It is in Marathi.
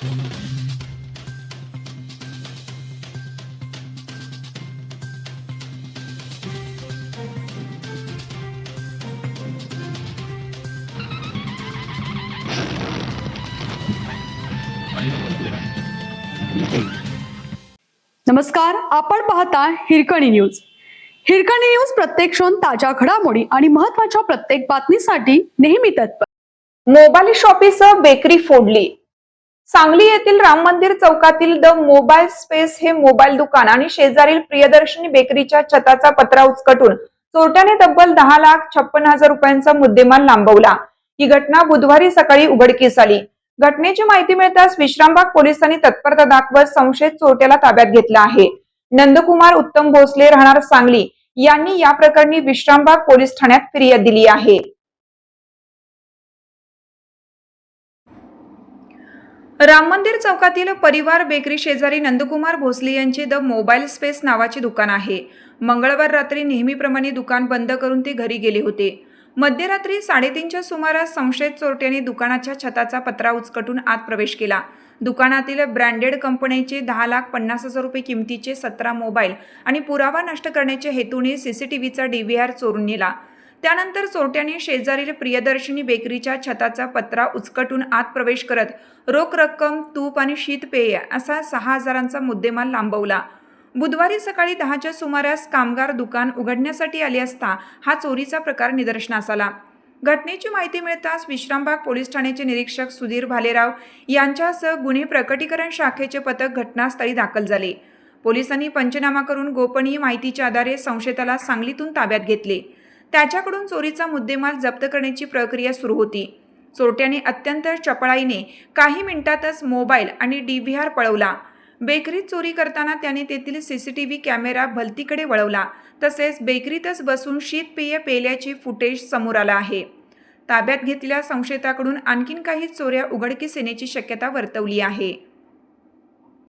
नमस्कार, आपण पाहता हिरकणी न्यूज. हिरकणी न्यूज प्रत्येक क्षण ताज्या घडामोडी आणि महत्त्वाच्या प्रत्येक बातमीसाठी नेहमी तत्पर. मोबाईल शॉपीसह बेकरी फोडली. सांगली येथील राम मंदिर चौकातील द मोबाईल स्पेस हे मोबाईल दुकान आणि शेजारील प्रियदर्शनी बेकरीच्या छताचा पत्रा उचकटून चोरट्याने तब्बल 10,56,000 रुपयांचा मुद्देमाल लांबवला. ही घटना बुधवारी सकाळी उघडकीस आली. घटनेची माहिती मिळताच विश्रामबाग पोलिसांनी तत्परता दाखवत संशयित चोरट्याला ताब्यात घेतला आहे. नंदकुमार उत्तम भोसले राहणार सांगली यांनी या प्रकरणी विश्रामबाग पोलीस ठाण्यात फिर्याद दिली आहे. राम मंदिर चौकातील परिवार बेकरी शेजारी नंदकुमार भोसले यांचे द मोबाईल स्पेस नावाचे दुकान आहे. मंगळवार रात्री नेहमीप्रमाणे दुकान बंद करून ते घरी गेले होते. मध्यरात्री 3:30च्या सुमारास संशयित चोरट्यांनी दुकानाच्या छताचा पत्रा उचकटून आत प्रवेश केला. दुकानातील ब्रँडेड कंपनीचे 10,50,000 रुपये किमतीचे 17 मोबाईल आणि पुरावा नष्ट करण्याच्या हेतूने सीसीटीव्हीचा DVR चोरून नेला. त्यानंतर चोरट्यांनी शेजारील प्रियदर्शनी बेकरीच्या छताचा पत्रा उचकटून आत प्रवेश करत रोख रक्कम, तूप आणि शीतपेय असा 6,000चा मुद्देमाल लांबवला. बुधवारी सकाळी 10च्या सुमारास कामगार दुकान उघडण्यासाठी आले असता हा चोरीचा प्रकार निदर्शनास आला. घटनेची माहिती मिळताच विश्रामबाग पोलीस ठाण्याचे निरीक्षक सुधीर भालेराव यांच्यासह गुन्हे प्रकटीकरण शाखेचे पथक घटनास्थळी दाखल झाले. पोलिसांनी पंचनामा करून गोपनीय माहितीच्या आधारे संशयिताला सांगलीतून ताब्यात घेतले. त्याच्याकडून चोरीचा मुद्देमाल जप्त करण्याची प्रक्रिया सुरू होती. चोरट्याने अत्यंत चपळाईने काही मिनिटातच मोबाईल आणि DVR पळवला. बेकरीत चोरी करताना त्याने तेथील CCTV कॅमेरा भलतीकडे वळवला. तसेच बेकरीतच बसून शीतपेय पेल्याचे फुटेज समोर आला आहे. ताब्यात घेतलेल्या संशयिताकडून आणखीन काही चोऱ्या उघडकीस येण्याची शक्यता वर्तवली आहे.